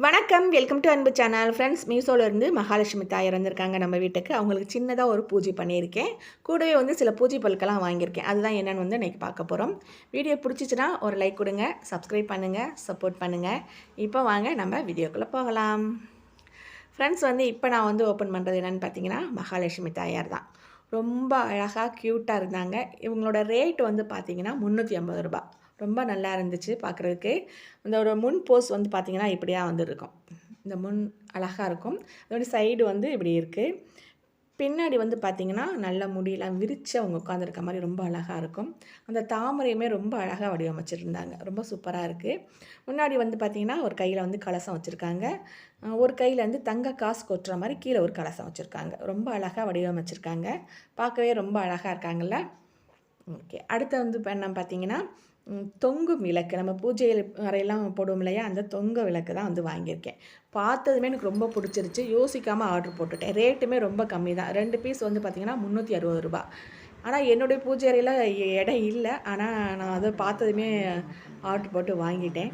வணக்கம், welcome to அன்பு channel. Friends, மீஷோலேருந்து Mahalakshmi தாயார் வந்திருக்காங்க நம்ம வீட்டுக்கு. அவங்களுக்கு சின்னதாக ஒரு பூஜை பண்ணியிருக்கேன். கூடவே வந்து சில பூஜை பொருட்கள்லாம் வாங்கியிருக்கேன். அதுதான் என்னென்னு வந்து இன்றைக்கி பார்க்க போகிறோம். வீடியோ பிடிச்சிச்சின்னா ஒரு லைக் கொடுங்க, சப்ஸ்கிரைப் பண்ணுங்கள், சப்போர்ட் பண்ணுங்கள். இப்போ வாங்க நம்ம வீடியோக்குள்ளே போகலாம். ஃப்ரெண்ட்ஸ், வந்து இப்போ நான் வந்து ஓப்பன் பண்ணுறது என்னென்னு பார்த்தீங்கன்னா, மகாலட்சுமி தாயார் தான். ரொம்ப அழகாக க்யூட்டாக இருந்தாங்க. இவங்களோட ரேட் வந்து பார்த்திங்கன்னா ரூ. 350. ரொம்ப நல்லா இருந்துச்சு பார்க்குறதுக்கு. இதோட முன் போஸ் வந்து பார்த்திங்கன்னா இப்படியா வந்து இருக்கும். இந்த முன் அழகாக இருக்கும். அதோட சைடு வந்து இப்படி இருக்குது. பின்னாடி வந்து பார்த்திங்கன்னா நல்ல முடியெல்லாம் விரித்து அவங்க உட்காந்துருக்க மாதிரி ரொம்ப அழகாக இருக்கும். அந்த தாமரையுமே ரொம்ப அழகாக வடிவமைச்சிருந்தாங்க. ரொம்ப சூப்பராக இருக்குது. முன்னாடி வந்து பார்த்திங்கன்னா ஒரு கையில் வந்து கலசம் வச்சுருக்காங்க. ஒரு கையில் வந்து தங்க காசு கொட்டுற மாதிரி கீழே ஒரு கலசம் வச்சுருக்காங்க. ரொம்ப அழகாக வடிவமைச்சிருக்காங்க. பார்க்கவே ரொம்ப அழகாக இருக்காங்கல்ல. ஓகே, அடுத்து வந்து என்ன பார்த்திங்கன்னா தொங்கும் விளக்கு. நம்ம பூஜை அறையெல்லாம் போடுவோம் இல்லையா, அந்த தொங்க விளக்கு தான் வந்து வாங்கியிருக்கேன். பார்த்ததுமே எனக்கு ரொம்ப பிடிச்சிருச்சு. யோசிக்காமல் ஆர்டர் போட்டுட்டேன். ரேட்டுமே ரொம்ப கம்மி தான். 2 பீஸ் வந்து பார்த்திங்கன்னா ரூ. 360. ஆனால் என்னுடைய பூஜை அறையில் இடம் இல்லை. ஆனால் நான் அதை பார்த்ததுமே ஆர்டர் போட்டு வாங்கிட்டேன்.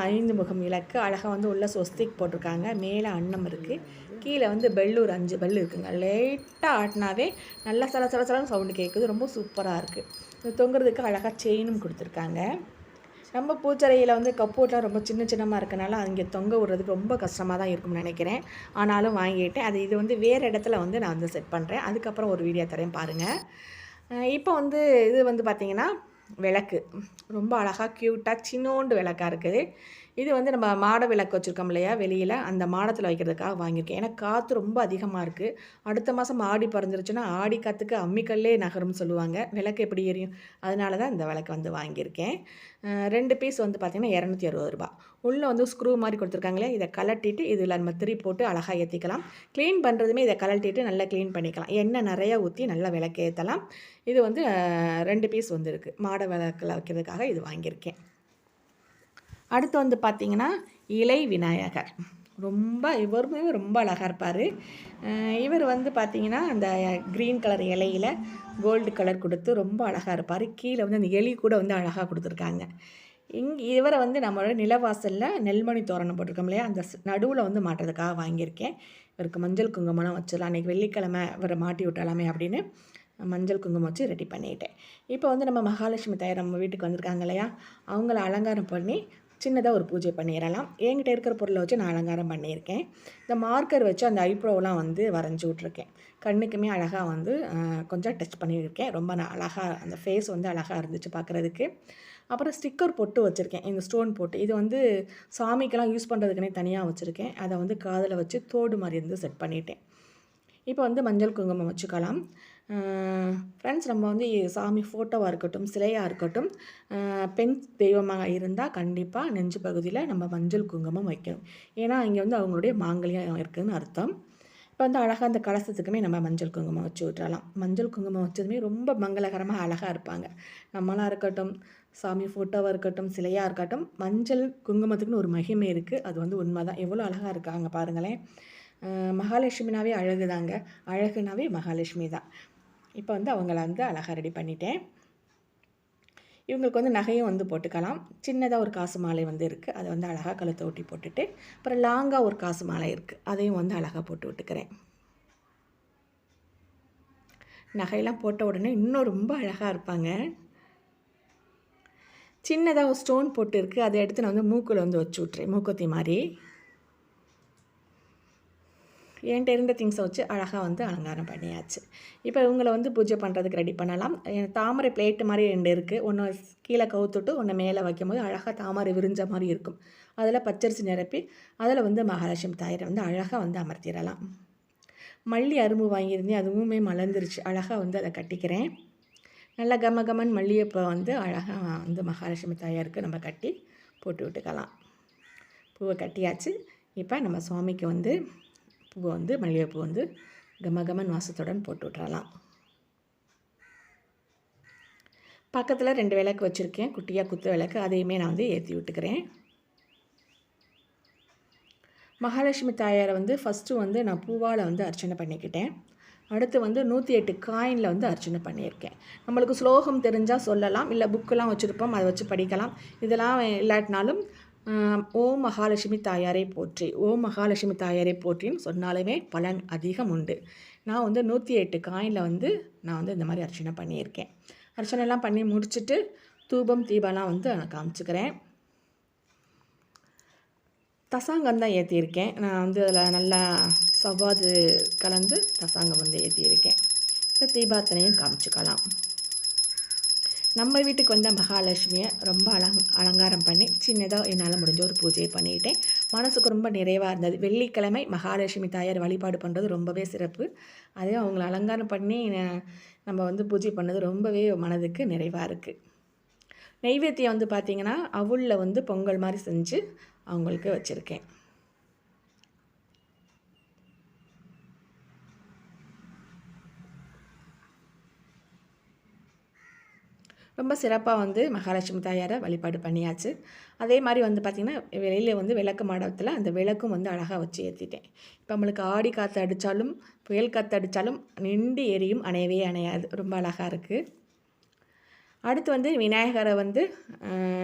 5 முகம் விளக்கு அழகாக வந்து உள்ள ஸ்வஸ்திக் போட்டிருக்காங்க. மேலே அன்னம் இருக்குது. கீழே வந்து பெல்லூர் 5 பெல் இருக்குங்க. லைட்டாக ஆட்டினாவே நல்லா சலசலன்னு சவுண்டு கேட்குது. ரொம்ப சூப்பராக இருக்குது. தொங்குறதுக்கு அழகாக செயினும் கொடுத்துருக்காங்க. நம்ம பூச்சறையில் வந்து கப்போர்ட்லாம் ரொம்ப சின்னமாக இருக்கனால அங்கே தொங்க விடுறதுக்கு ரொம்ப கஷ்டமாக தான் இருக்கும்னு நினைக்கிறேன். ஆனாலும் வாங்கிட்டேன். இது வந்து வேறு இடத்துல வந்து நான் வந்து செட் பண்ணுறேன். அதுக்கப்புறம் ஒரு வீடியோ தரேன் பாருங்கள். இப்போ வந்து இது வந்து பார்த்திங்கன்னா விளக்கு ரொம்ப அழகாக க்யூட்டாக சின்னோண்டு விளக்காக இருக்குது. இது வந்து நம்ம மாட விளக்கு வச்சுருக்கோம் இல்லையா வெளியில், அந்த மாடத்தில் வைக்கிறதுக்காக வாங்கியிருக்கேன். ஏன்னா காற்று ரொம்ப அதிகமாக இருக்குது. அடுத்த மாதம் ஆடி பிறந்துருச்சுன்னா ஆடி காற்றுக்கு அம்மிக்கல்லே நகரும்னு சொல்லுவாங்க. விளக்கு எப்படி எரியும்? அதனால தான் இந்த விளக்கு வந்து வாங்கியிருக்கேன். 2 பீஸ் வந்து பார்த்திங்கன்னா ரூ. 260. உள்ளே வந்து ஸ்க்ரூ மாதிரி கொடுத்துருக்காங்களே, இதை கலட்டிட்டு இதில் நம்ம திரி போட்டு அழகாக ஏற்றிக்கலாம். க்ளீன் பண்ணுறதுமே இதை கலட்டிட்டு நல்லா க்ளீன் பண்ணிக்கலாம். எண்ணெய் நிறையா ஊற்றி நல்லா விளக்கு ஏற்றலாம். இது வந்து 2 பீஸ் வந்து இருக்குது. மாட விளக்கில் வைக்கிறதுக்காக இது வாங்கியிருக்கேன். அடுத்து வந்து பார்த்திங்கன்னா இலை விநாயகர். இவருமே ரொம்ப அழகாக இருப்பார். இவர் வந்து பார்த்திங்கன்னா அந்த க்ரீன் கலர் இலையில் கோல்டு கலர் கொடுத்து ரொம்ப அழகாக இருப்பார். கீழே வந்து அந்த எலி கூட வந்து அழகாக கொடுத்துருக்காங்க. இவரை வந்து நம்மளோட நிலவாசலில் நெல்மணி தோரணம் போட்டிருக்கோம் இல்லையா, அந்த நடுவில் வந்து மாட்டுறதுக்காக வாங்கியிருக்கேன். இவருக்கு மஞ்சள் குங்குமம்லாம் வச்சிடலாம். அன்றைக்கி வெள்ளிக்கிழமை இவரை மாட்டி விட்டலாமே அப்படின்னு மஞ்சள் குங்குமம் வச்சு ரெடி பண்ணிட்டேன். இப்போ வந்து நம்ம மகாலட்சுமி தாயார் நம்ம வீட்டுக்கு வந்திருக்காங்க இல்லையா, அவங்கள அலங்காரம் பண்ணி சின்னதாக ஒரு பூஜை பண்ணிடலாம். என்கிட்ட இருக்கிற பொருளை வச்சு நான் அலங்காரம் பண்ணியிருக்கேன். இந்த மார்க்கர் வச்சு அந்த ஐப்ரோவெலாம் வந்து வரைஞ்சி விட்ருக்கேன். கண்ணுக்குமே அழகாக வந்து கொஞ்சம் டச் பண்ணியிருக்கேன். ரொம்ப அழகாக அந்த ஃபேஸ் வந்து அழகாக இருந்துச்சு பார்க்குறதுக்கு. அப்புறம் ஸ்டிக்கர் போட்டு வச்சுருக்கேன். இந்த ஸ்டோன் போட்டு இது வந்து சாமிக்கெல்லாம் யூஸ் பண்ணுறதுக்குனே தனியாக வச்சுருக்கேன். அதை வந்து காதில் வச்சு தோடு மாதிரி இருந்து செட் பண்ணிட்டேன். இப்போ வந்து மஞ்சள் குங்குமம் வச்சுக்கலாம். ஃப்ரெண்ட்ஸ், நம்ம வந்து சாமி ஃபோட்டோவாக இருக்கட்டும், சிலையாக இருக்கட்டும், பெண் தெய்வமாக இருந்தால் கண்டிப்பாக நெஞ்சு பகுதியில் நம்ம மஞ்சள் குங்குமம் வைக்கணும். ஏன்னா இங்கே வந்து அவங்களுடைய மாங்கல்யம் இருக்குதுன்னு அர்த்தம். இப்போ வந்து அழகாக அந்த கலசத்துக்குமே நம்ம மஞ்சள் குங்குமம் வச்சு விட்றலாம். மஞ்சள் குங்குமம் வச்சதுமே ரொம்ப மங்களகரமாக அழகாக இருப்பாங்க. நம்மளாக இருக்கட்டும், சாமி ஃபோட்டோவாக இருக்கட்டும், சிலையாக இருக்கட்டும், மஞ்சள் குங்குமத்துக்குன்னு ஒரு மகிமை இருக்குது. அது வந்து உண்மை தான். எவ்வளோ அழகாக இருக்காங்க பாருங்களேன். மகாலட்சுமினாவே அழகு தாங்க. அழகுனாவே மகாலட்சுமி தான். இப்போ வந்து அவங்கள வந்து அழகாக ரெடி பண்ணிட்டேன். இவங்களுக்கு வந்து நகையும் வந்து போட்டுக்கலாம். சின்னதாக ஒரு காசு மாலை வந்து இருக்குது. அதை வந்து அழகாக கழுத்தை ஒட்டி போட்டுட்டு, அப்புறம் லாங்காக ஒரு காசு மாலை இருக்குது. அதையும் வந்து அழகாக போட்டு விட்டுக்கிறேன். நகையெல்லாம் போட்ட உடனே இன்னும் ரொம்ப அழகாக இருப்பாங்க. சின்னதாக ஒரு ஸ்டோன் போட்டு இருக்குது. அதை எடுத்து நான் வந்து மூக்கில் வந்து வச்சு விட்றேன், மூக்குத்தி மாதிரி. என்கிட்ட இருந்த திங்ஸை வச்சு அழகாக வந்து அலங்காரம் பண்ணியாச்சு. இப்போ இவங்களை வந்து பூஜை பண்ணுறதுக்கு ரெடி பண்ணலாம். தாமரை பிளேட்டு மாதிரி 2 இருக்குது. ஒன்று கீழே கவுத்துட்டு ஒன்று மேலே வைக்கும்போது அழகாக தாமரை விரிஞ்ச மாதிரி இருக்கும். அதில் பச்சரிசி நிரப்பி அதில் வந்து மகாலட்சுமி தாயாரை வந்து அழகாக வந்து அமர்த்திடலாம். மல்லி அரும்பு வாங்கியிருந்தேன், அதுவுமே மலர்ந்துருச்சு. அழகாக வந்து அதை கட்டிக்கிறேன். நல்லா கமகமன் மல்லிகைப்பூ வந்து அழகாக வந்து மகாலட்சுமி தாயாருக்கு நம்ம கட்டி போட்டு விட்டுக்கலாம். பூவை கட்டியாச்சு. இப்போ நம்ம சுவாமிக்கு வந்து பூவை வந்து மல்லிகைப்பூ வந்து கமகமன் வாசத்துடன் போட்டு விட்றலாம். பக்கத்தில் 2 விளக்கு வச்சுருக்கேன், குட்டியாக குத்து விளக்கு. அதையுமே நான் வந்து ஏற்றி விட்டுக்கிறேன். மகாலட்சுமி தாயாரை வந்து ஃபஸ்ட்டு வந்து நான் பூவால் வந்து அர்ச்சனை பண்ணிக்கிட்டேன். அடுத்து வந்து 108 காயினில் வந்து அர்ச்சனை பண்ணியிருக்கேன். நம்மளுக்கு ஸ்லோகம் தெரிஞ்சால் சொல்லலாம், இல்லை புக்கெலாம் வச்சுருப்போம், அதை வச்சு படிக்கலாம். இதெல்லாம் இல்லாட்டினாலும் ஓம் மகாலட்சுமி தாயாரை போற்றி, ஓம் மகாலட்சுமி தாயாரை போற்றின்னு சொன்னாலுமே பலன் அதிகம் உண்டு. நான் வந்து 108 காயினில் வந்து நான் வந்து இந்த மாதிரி அர்ச்சனை பண்ணியிருக்கேன். அர்ச்சனைலாம் பண்ணி முடிச்சுட்டு தூபம் தீபம்லாம் வந்து நான் காமிச்சுக்கிறேன். தசாங்கம் தான் ஏற்றியிருக்கேன். நான் வந்து அதில் நல்லா சவ்வாது கலந்து தசாங்கம் வந்து ஏற்றியிருக்கேன். இப்போ தீபார்த்தனையும் காமிச்சுக்கலாம். நம்ம வீட்டுக்கு வந்த மகாலட்சுமியை ரொம்ப அலங்காரம் பண்ணி சின்னதாக என்னால் முடிஞ்ச ஒரு பூஜையை பண்ணிக்கிட்டேன். மனசுக்கு ரொம்ப நிறைவாக இருந்தது. வெள்ளிக்கிழமை மகாலட்சுமி தாயார் வழிபாடு பண்ணுறது ரொம்பவே சிறப்பு. அதே அவங்கள அலங்காரம் பண்ணி நம்ம வந்து பூஜை பண்ணது ரொம்பவே மனதுக்கு நிறைவாக இருக்குது. நெய்வேத்தியம் வந்து பார்த்திங்கன்னா அவுளில் வந்து பொங்கல் மாதிரி செஞ்சு அவங்களுக்கு வச்சுருக்கேன். ரொம்ப சிறப்பாக வந்து மகாலட்சுமி தாயாரை வழிபாடு பண்ணியாச்சு. அதே மாதிரி வந்து பார்த்திங்கன்னா வெளியில் வந்து விளக்கு மாடத்தில் அந்த விளக்கும் வந்து அழகாக வச்சு ஏற்றிட்டேன். இப்போ நம்மளுக்கு ஆடி காற்று அடித்தாலும் புயல் காற்று அடித்தாலும் நின்று எரியும், அணையவே அணையாது. ரொம்ப அழகாக இருக்குது. அடுத்து வந்து விநாயகரை வந்து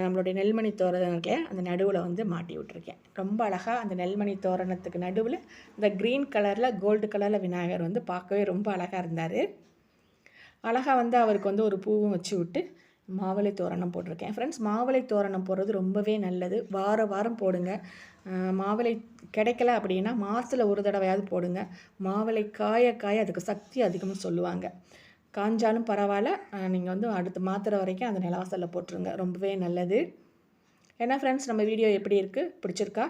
நம்மளுடைய நெல்மணி தோரணம் இருக்கே அந்த நடுவில் வந்து மாட்டி விட்ருக்கேன். ரொம்ப அழகாக அந்த நெல்மணி தோரணத்துக்கு நடுவில் இந்த க்ரீன் கலரில் கோல்டு கலரில் விநாயகர் வந்து பார்க்கவே ரொம்ப அழகாக இருந்தார். அழகாக வந்து அவருக்கு வந்து ஒரு பூவும் வச்சு விட்டு மாவிளை தோரணம் போட்டிருக்கேன். ஃப்ரெண்ட்ஸ், மாவிளை தோரணம் போடுறது ரொம்பவே நல்லது. வாரம் போடுங்க. மாவிளை கிடைக்கல அப்படின்னா மாதத்தில் ஒரு தடவையாவது போடுங்க. மாவிளை காய அதுக்கு சக்தி அதிகம்னு சொல்லுவாங்க. காஞ்சாலும் பரவாயில்ல, நீங்கள் வந்து அடுத்து மாத்திரை வரைக்கும் அந்த நிலவாசலில் போட்டுருங்க. ரொம்பவே நல்லது. ஏன்னா ஃப்ரெண்ட்ஸ், நம்ம வீடியோ எப்படி இருக்குது, பிடிச்சிருக்கா?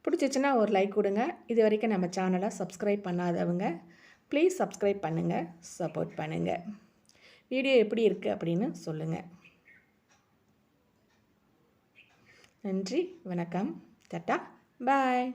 பிடிச்சிச்சின்னா ஒரு லைக் கொடுங்க. இது வரைக்கும் நம்ம சேனலை சப்ஸ்கிரைப் பண்ணாதவங்க ப்ளீஸ் சப்ஸ்கிரைப் பண்ணுங்கள், சப்போர்ட் பண்ணுங்கள். வீடியோ எப்படி இருக்குது அப்படின்னு சொல்லுங்கள். நன்றி, வணக்கம், டாட்டா, பாய்.